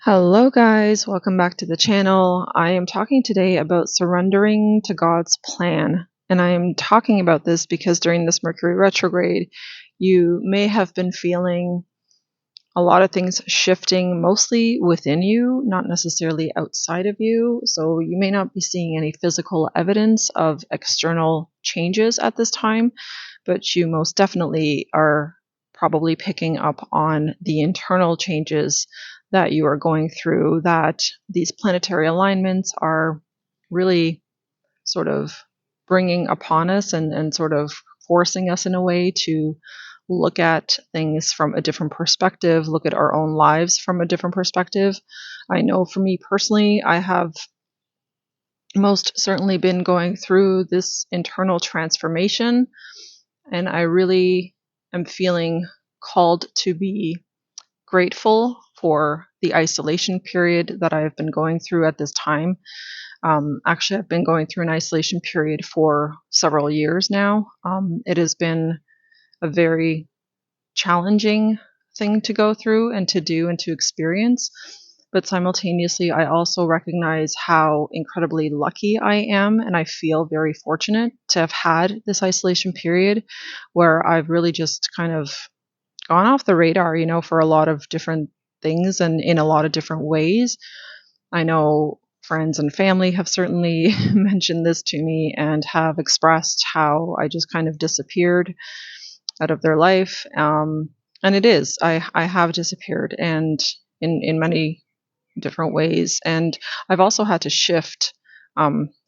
Hello guys, welcome back to the channel. I am talking today about surrendering to God's plan. And I am talking about this because during this Mercury retrograde, you may have been feeling a lot of things shifting mostly within you, not necessarily outside of you. So you may not be seeing any physical evidence of external changes at this time, but you most definitely are probably picking up on the internal changes that you are going through, that these planetary alignments are really sort of bringing upon us and sort of forcing us in a way to look at things from a different perspective, look at our own lives from a different perspective. I know for me personally, I have most certainly been going through this internal transformation, and I really am feeling called to be grateful for the isolation period that I've been going through at this time. Actually, I've been going through an isolation period for several years now. It has been a very challenging thing to go through and to do and to experience. But simultaneously, I also recognize how incredibly lucky I am, and I feel very fortunate to have had this isolation period where I've really just kind of gone off the radar, for a lot of different things and in a lot of different ways. I know friends and family have certainly mentioned this to me and have expressed how I just kind of disappeared out of their life. And it is, I have disappeared, and in many different ways. And I've also had to shift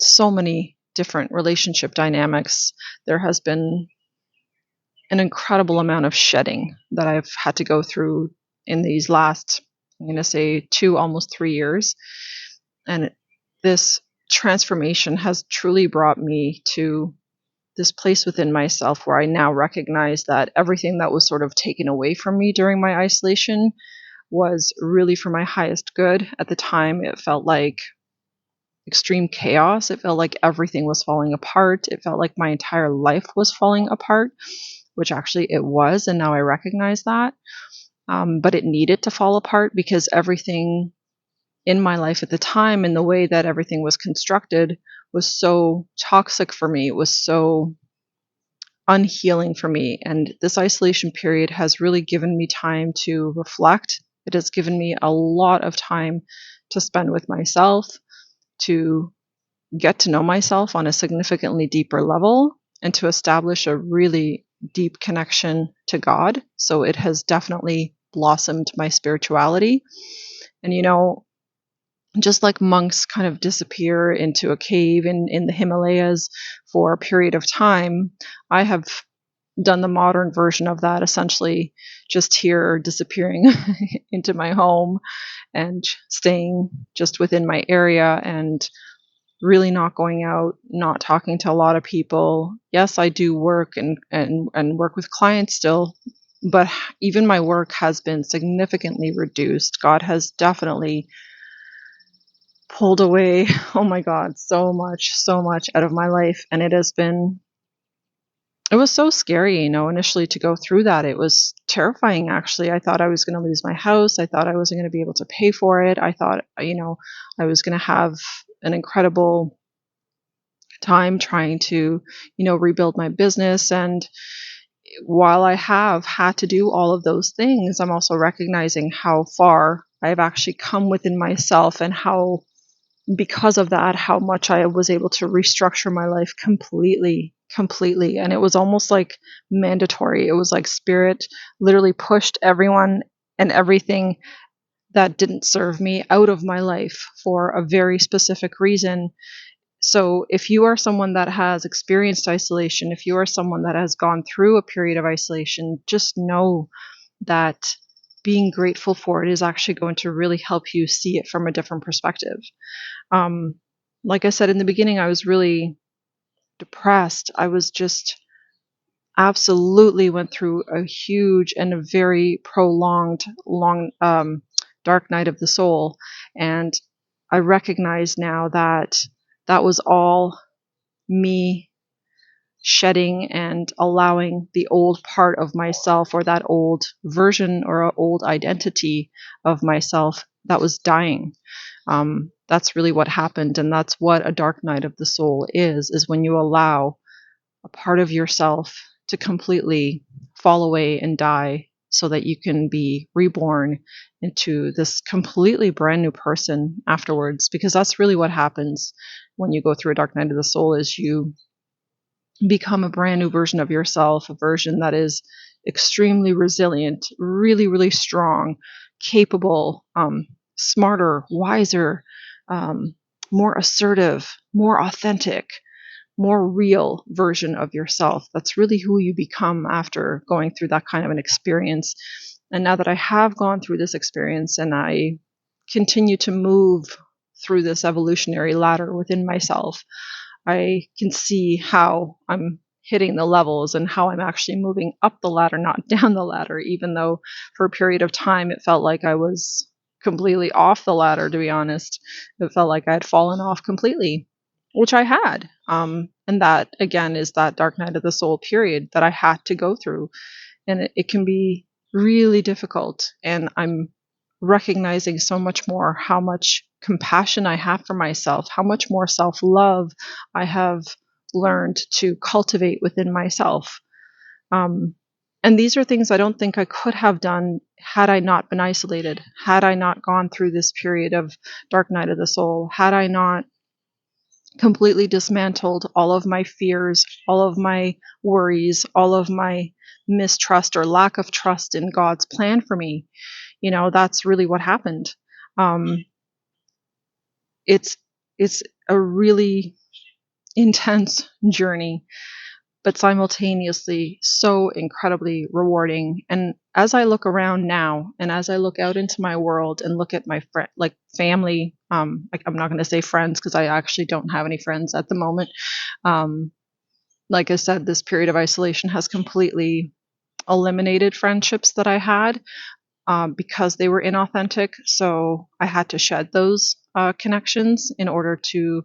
so many different relationship dynamics. There has been an incredible amount of shedding that I've had to go through in these last, I'm going to say, 2, almost 3 years. And this transformation has truly brought me to this place within myself where I now recognize that everything that was sort of taken away from me during my isolation was really for my highest good. At the time, it felt like extreme chaos. It felt like everything was falling apart. It felt like my entire life was falling apart, which actually it was. And now I recognize that. But it needed to fall apart because everything in my life at the time and the way that everything was constructed was so toxic for me. It was so unhealing for me. And this isolation period has really given me time to reflect. It has given me a lot of time to spend with myself, to get to know myself on a significantly deeper level, and to establish a really deep connection to God. So it has definitely blossomed my spirituality. And just like monks kind of disappear into a cave in the Himalayas for a period of time, I have done the modern version of that, essentially just here disappearing into my home and staying just within my area and really not going out, not talking to a lot of people. Yes, I do work and work with clients still, but even my work has been significantly reduced. God has definitely pulled away, oh my God, so much out of my life. And it was so scary, initially to go through that. It was terrifying, actually. I thought I was going to lose my house. I thought I wasn't going to be able to pay for it. I thought, I was going to have an incredible time trying to, rebuild my business. And while I have had to do all of those things, I'm also recognizing how far I've actually come within myself and how, because of that, how much I was able to restructure my life completely. And it was almost like mandatory. It was like spirit literally pushed everyone and everything that didn't serve me out of my life for a very specific reason. So if you are someone that has experienced isolation, if you are someone that has gone through a period of isolation, just know that being grateful for it is actually going to really help you see it from a different perspective. Like I said in the beginning, I was really depressed. I was just absolutely went through a huge and a very prolonged, long, dark night of the soul. And I recognize now that that was all me shedding and allowing the old part of myself, or that old version or old identity of myself, that was dying. That's really what happened, and that's what a dark night of the soul is when you allow a part of yourself to completely fall away and die so that you can be reborn into this completely brand new person afterwards, because that's really what happens when you go through a dark night of the soul is you become a brand new version of yourself, a version that is extremely resilient, really, really strong, capable, smarter, wiser, um, more assertive, more authentic, more real version of yourself. That's really who you become after going through that kind of an experience. And now that I have gone through this experience and I continue to move through this evolutionary ladder within myself, I can see how I'm hitting the levels and how I'm actually moving up the ladder, not down the ladder, even though for a period of time it felt like I was completely off the ladder, to be honest. It felt like I had fallen off completely, which I had. And that, again, is that dark night of the soul period that I had to go through. And it can be really difficult. And I'm recognizing so much more how much compassion I have for myself, how much more self love I have learned to cultivate within myself. And these are things I don't think I could have done had I not been isolated, had I not gone through this period of dark night of the soul, had I not completely dismantled all of my fears, all of my worries, all of my mistrust or lack of trust in God's plan for me. That's really what happened. Um, it's it's a really intense journey, but simultaneously so incredibly rewarding. And as I look around now, and as I look out into my world and look at my family, I'm not going to say friends because I actually don't have any friends at the moment. Um, like I said, this period of isolation has completely eliminated friendships that I had because they were inauthentic. So I had to shed those connections in order to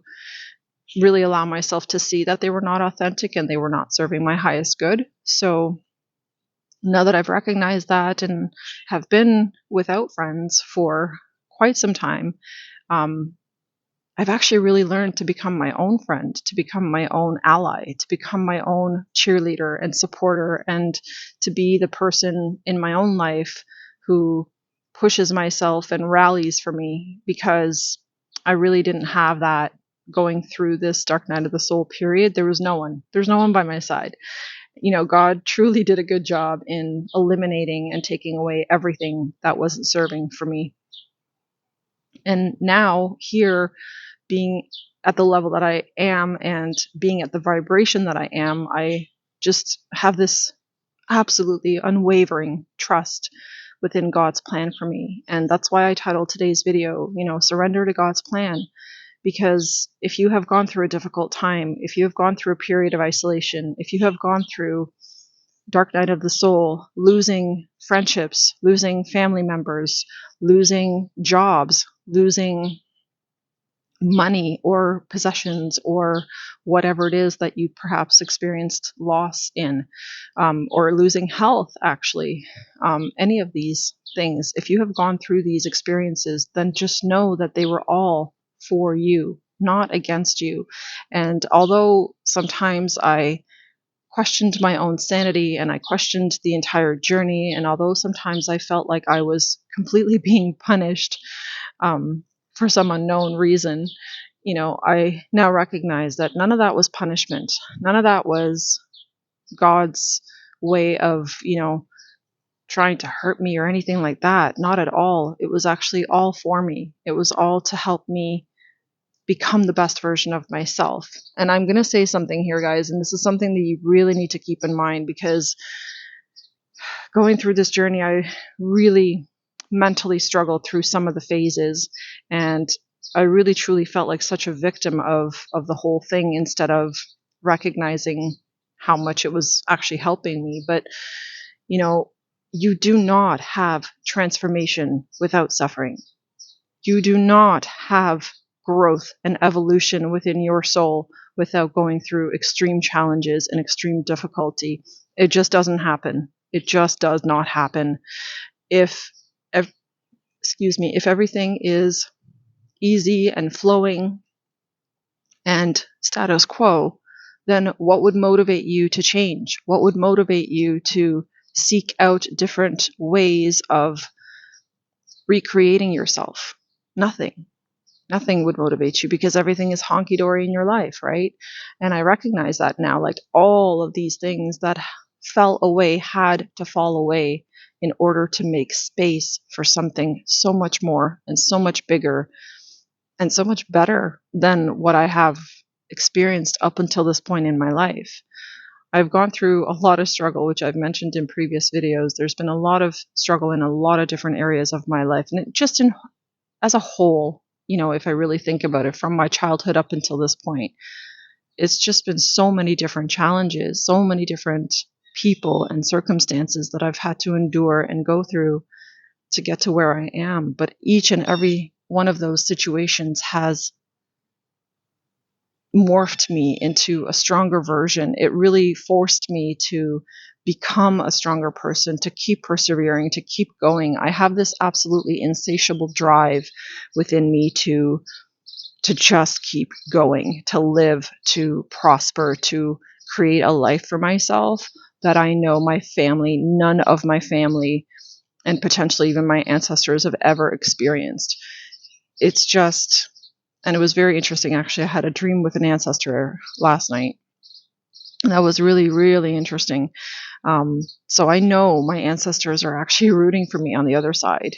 really allow myself to see that they were not authentic and they were not serving my highest good. So now that I've recognized that and have been without friends for quite some time, um, I've actually really learned to become my own friend, to become my own ally, to become my own cheerleader and supporter, and to be the person in my own life who pushes myself and rallies for me, because I really didn't have that going through this dark night of the soul period. There was no one. There's no one by my side. God truly did a good job in eliminating and taking away everything that wasn't serving for me. And now here, being at the level that I am and being at the vibration that I am, I just have this absolutely unwavering trust within God's plan for me. And that's why I titled today's video, Surrender to God's Plan. Because if you have gone through a difficult time, if you have gone through a period of isolation, if you have gone through dark night of the soul, losing friendships, losing family members, losing jobs, losing money or possessions or whatever it is that you perhaps experienced loss in, or losing health, actually, any of these things, if you have gone through these experiences, then just know that they were all for you, not against you. And although sometimes I questioned my own sanity and I questioned the entire journey, and although sometimes I felt like I was completely being punished, for some unknown reason, I now recognize that none of that was punishment. None of that was God's way of, trying to hurt me or anything like that. Not at all. It was actually all for me. It was all to help me become the best version of myself. And I'm going to say something here, guys, and this is something that you really need to keep in mind, because going through this journey, I really mentally struggled through some of the phases, and I really truly felt like such a victim of the whole thing, instead of recognizing how much it was actually helping me. But you do not have transformation without suffering. You do not have growth and evolution within your soul without going through extreme challenges and extreme difficulty. It just doesn't happen. It just does not happen. If if everything is easy and flowing and status quo, then what would motivate you to change? What would motivate you to seek out different ways of recreating yourself? Nothing. Nothing would motivate you because everything is honky dory in your life, right? And I recognize that now. Like, all of these things that fell away had to fall away in order to make space for something so much more and so much bigger and so much better than what I have experienced up until this point in my life. I've gone through a lot of struggle, which I've mentioned in previous videos. There's been a lot of struggle in a lot of different areas of my life, and as a whole, if I really think about it, from my childhood up until this point, it's just been so many different challenges, so many different people and circumstances that I've had to endure and go through to get to where I am. But each and every one of those situations has morphed me into a stronger version. It really forced me to become a stronger person, to keep persevering, to keep going. I have this absolutely insatiable drive within me to just keep going, to live, to prosper, to create a life for myself that I know my family, none of my family, and potentially even my ancestors have ever experienced. It's just, and it was very interesting, actually. I had a dream with an ancestor last night. And that was really, really interesting. So I know my ancestors are actually rooting for me on the other side.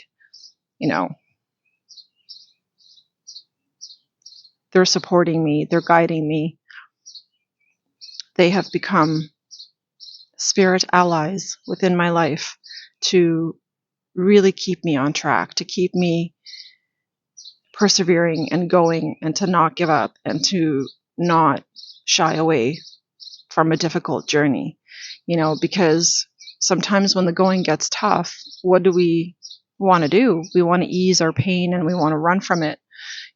They're supporting me. They're guiding me. They have become spirit allies within my life to really keep me on track, to keep me persevering and going, and to not give up and to not shy away from a difficult journey, because sometimes when the going gets tough, what do we want to do? We want to ease our pain and we want to run from it.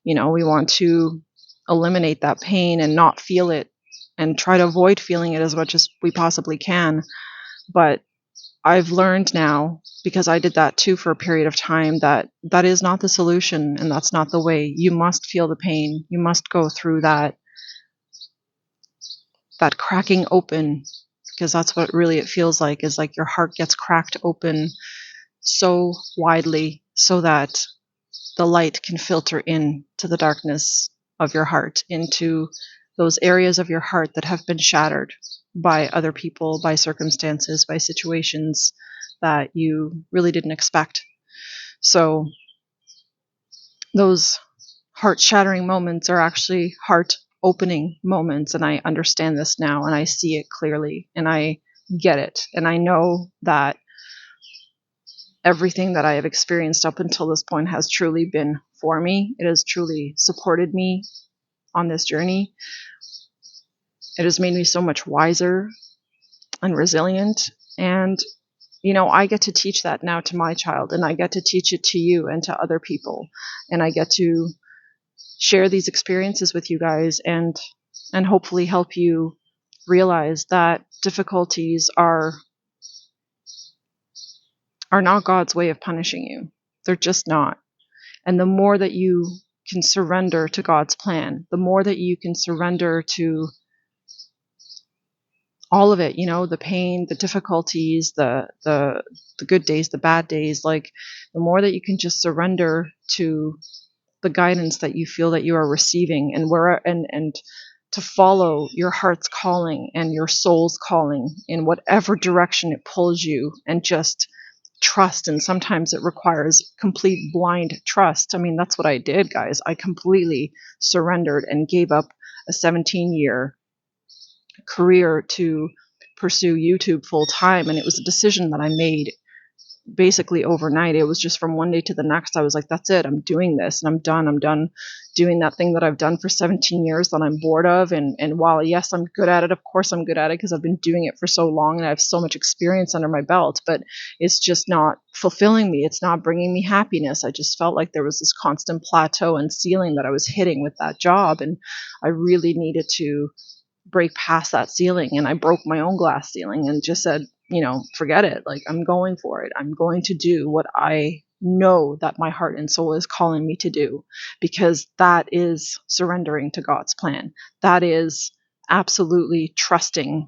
We want to eliminate that pain and not feel it and try to avoid feeling it as much as we possibly can. But I've learned now, because I did that too for a period of time, that is not the solution and that's not the way. You must feel the pain. You must go through that cracking open, because that's what really it feels like, is like your heart gets cracked open so widely so that the light can filter in to the darkness of your heart, into those areas of your heart that have been shattered by other people, by circumstances, by situations that you really didn't expect. So those heart-shattering moments are actually heart-opening moments, and I understand this now, and I see it clearly, and I get it, and I know that everything that I have experienced up until this point has truly been for me. It has truly supported me on this journey. It has made me so much wiser and resilient, and I get to teach that now to my child, and I get to teach it to you and to other people, and I get to share these experiences with you guys and hopefully help you realize that difficulties are not God's way of punishing you. They're just not. And the more that you can surrender to God's plan, the more that you can surrender to all of it, the pain, the difficulties, the good days, the bad days, like, the more that you can just surrender to the guidance that you feel that you are receiving, and to follow your heart's calling and your soul's calling in whatever direction it pulls you, and just trust. And sometimes it requires complete blind trust. I mean, that's what I did, guys. I completely surrendered and gave up a 17-year career to pursue YouTube full time. And it was a decision that I made basically overnight. It was just from one day to the next. I was like, that's it. I'm doing this, and I'm done. I'm done doing that thing that I've done for 17 years that I'm bored of. And while, yes, I'm good at it, of course I'm good at it because I've been doing it for so long and I have so much experience under my belt, but it's just not fulfilling me. It's not bringing me happiness. I just felt like there was this constant plateau and ceiling that I was hitting with that job. And I really needed to break past that ceiling, and I broke my own glass ceiling and just said, forget it. Like, I'm going for it. I'm going to do what I know that my heart and soul is calling me to do, because that is surrendering to God's plan. That is absolutely trusting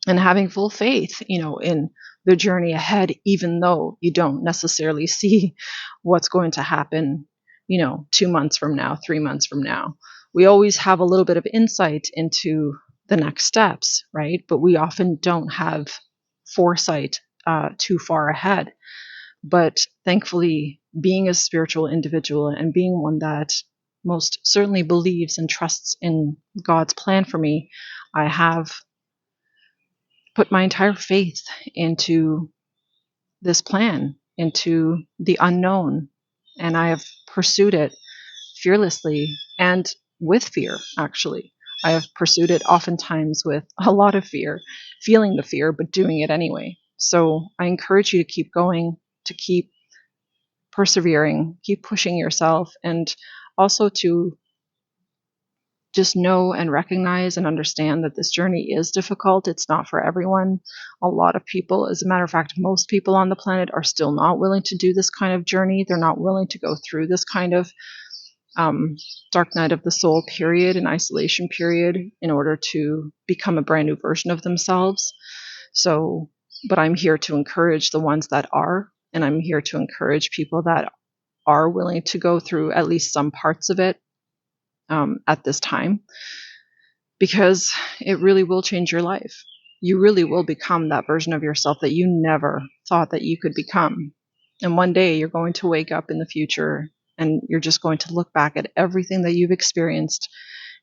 and having full faith, in the journey ahead, even though you don't necessarily see what's going to happen, 2 months from now, 3 months from now. We always have a little bit of insight into the next steps, right? But we often don't have foresight too far ahead. But thankfully, being a spiritual individual and being one that most certainly believes and trusts in God's plan for me, I have put my entire faith into this plan, into the unknown, and I have pursued it fearlessly and with fear, actually. I have pursued it oftentimes with a lot of fear, feeling the fear, but doing it anyway. So I encourage you to keep going, to keep persevering, keep pushing yourself, and also to just know and recognize and understand that this journey is difficult. It's not for everyone. A lot of people, as a matter of fact, most people on the planet are still not willing to do this kind of journey. They're not willing to go through this kind of dark night of the soul period and isolation period in order to become a brand new version of themselves. So, but I'm here to encourage the ones that are, and I'm here to encourage people that are willing to go through at least some parts of it at this time, because it really will change your life. You really will become that version of yourself that you never thought that you could become. And one day you're going to wake up in the future and you're just going to look back at everything that you've experienced,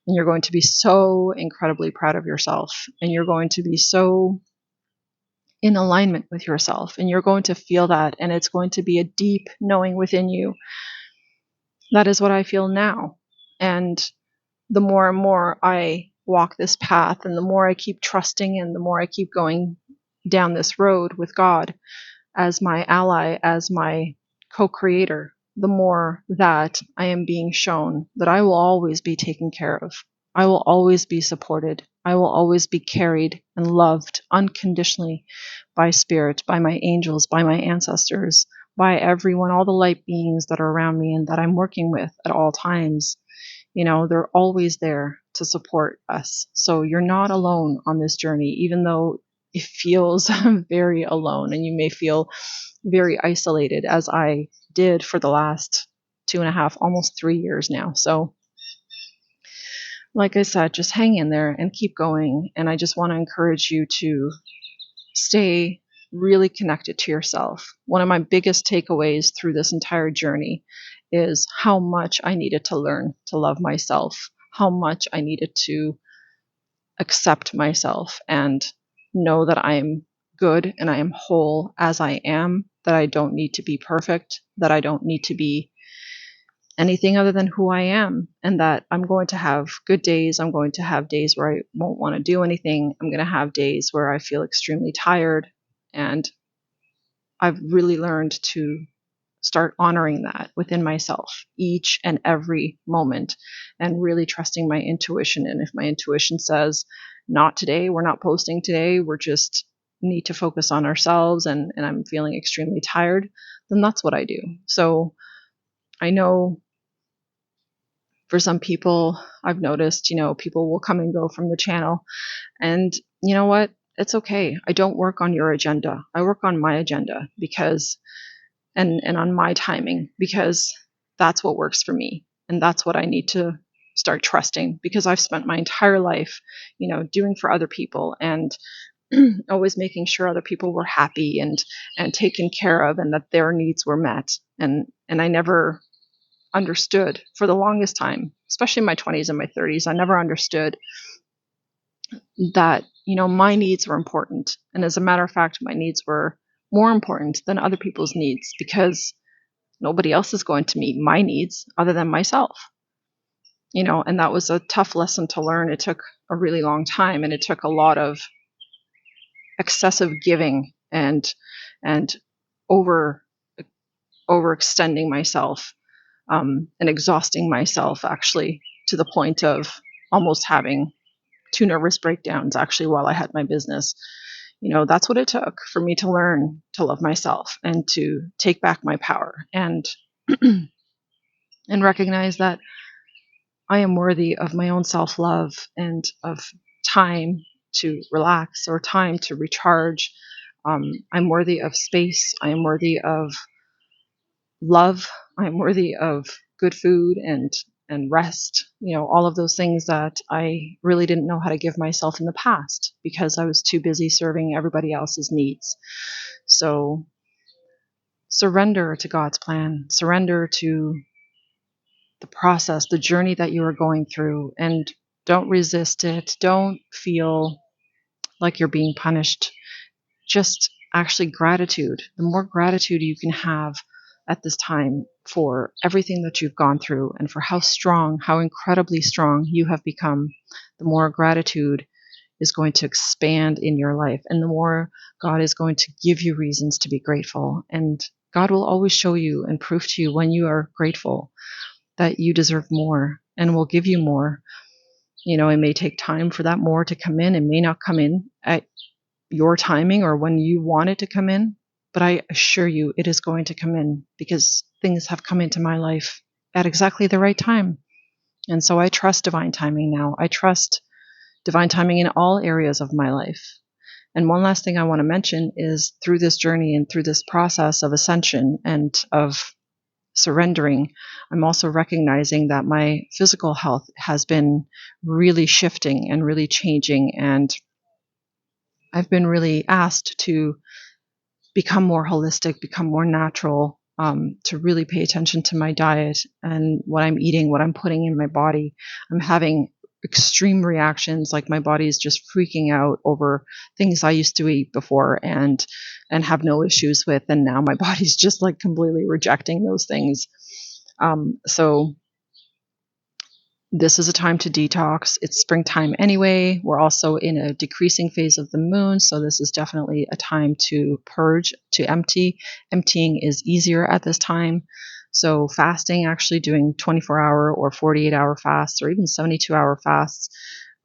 and you're going to be so incredibly proud of yourself, and you're going to be so in alignment with yourself, and you're going to feel that, and it's going to be a deep knowing within you. That is what I feel now. And the more and more I walk this path, and the more I keep trusting, and the more I keep going down this road with God as my ally, as my co-creator, the more that I am being shown that I will always be taken care of. I will always be supported. I will always be carried and loved unconditionally by spirit, by my angels, by my ancestors, by everyone, all the light beings that are around me and that I'm working with at all times. They're always there to support us. So you're not alone on this journey, even though it feels very alone, and you may feel very isolated, as I did for the last 2.5, almost 3 years now. So, like I said, just hang in there and keep going. And I just want to encourage you to stay really connected to yourself. One of my biggest takeaways through this entire journey is how much I needed to learn to love myself, how much I needed to accept myself and know that I am good and I am whole as I am, that I don't need to be perfect, that I don't need to be anything other than who I am, and that I'm going to have good days. I'm going to have days where I won't want to do anything. I'm going to have days where I feel extremely tired, and I've really learned to start honoring that within myself each and every moment, and really trusting my intuition. And if my intuition says, not today, we're not posting today, we're just need to focus on ourselves, and I'm feeling extremely tired, then that's what I do. So I know for some people, I've noticed, people will come and go from the channel. And you know what? It's okay. I don't work on your agenda. I work on my agenda, because and on my timing, because that's what works for me. And that's what I need to start trusting, because I've spent my entire life, doing for other people, and always making sure other people were happy and taken care of, and that their needs were met. And I never understood for the longest time, especially in my 20s and my 30s, I never understood that, my needs were important. And as a matter of fact, my needs were more important than other people's needs, because nobody else is going to meet my needs other than myself. And that was a tough lesson to learn. It took a really long time, and it took a lot of excessive giving and over overextending myself, and exhausting myself, actually, to the point of almost having 2 nervous breakdowns, actually, while I had my business. That's what it took for me to learn to love myself and to take back my power and and recognize that I am worthy of my own self-love and of time to relax or time to recharge. I'm worthy of space. I am worthy of love. I'm worthy of good food and rest. All of those things that I really didn't know how to give myself in the past because I was too busy serving everybody else's needs. So surrender to God's plan. Surrender to the process, the journey that you are going through, and don't resist it. Don't feel like you're being punished. Just actually gratitude. The more gratitude you can have at this time for everything that you've gone through and for how strong, how incredibly strong you have become, the more gratitude is going to expand in your life, and the more God is going to give you reasons to be grateful. And God will always show you and prove to you when you are grateful that you deserve more and will give you more. It may take time for that more to come in. It may not come in at your timing or when you want it to come in, but I assure you it is going to come in because things have come into my life at exactly the right time. And so I trust divine timing now. I trust divine timing in all areas of my life. And one last thing I want to mention is through this journey and through this process of ascension and of surrendering, I'm also recognizing that my physical health has been really shifting and really changing. And I've been really asked to become more holistic, become more natural, to really pay attention to my diet and what I'm eating, what I'm putting in my body. I'm having extreme reactions, like my body is just freaking out over things I used to eat before and have no issues with, and now my body's just like completely rejecting those things. So this is a time to detox. It's springtime anyway. We're also in a decreasing phase of the moon, so this is definitely a time to purge, to empty. Emptying is easier at this time. So fasting, actually doing 24-hour or 48-hour fasts or even 72-hour fasts.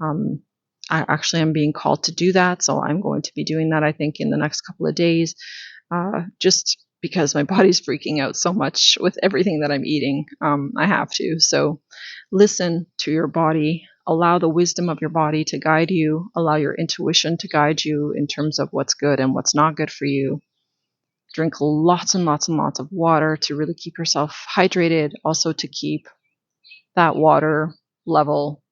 I actually am being called to do that, so I'm going to be doing that, I think, in the next couple of days, just because my body's freaking out so much with everything that I'm eating. I have to. So listen to your body. Allow the wisdom of your body to guide you. Allow your intuition to guide you in terms of what's good and what's not good for you. Drink lots and lots and lots of water to really keep yourself hydrated. Also to keep that water level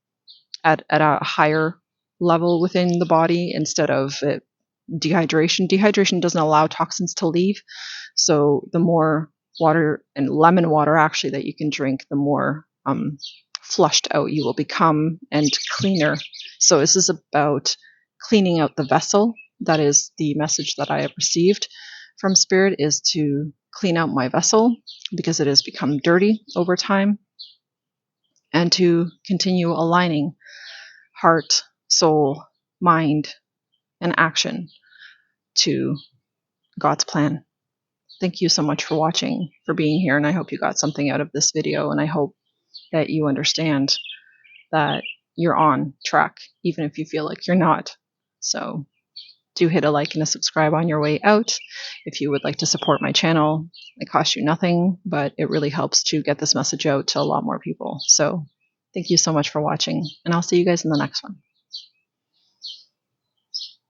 at a higher level within the body instead of it dehydration. Dehydration doesn't allow toxins to leave. So the more water, and lemon water actually, that you can drink, the more flushed out you will become and cleaner. So this is about cleaning out the vessel. That is the message that I have received from Spirit, is to clean out my vessel because it has become dirty over time, and to continue aligning heart, soul, mind, and action to God's plan. Thank you so much for watching, for being here, and I hope you got something out of this video, and I hope that you understand that you're on track, even if you feel like you're not. So do hit a like and a subscribe on your way out if you would like to support my channel. It costs you nothing, but it really helps to get this message out to a lot more people. So thank you so much for watching, and I'll see you guys in the next one.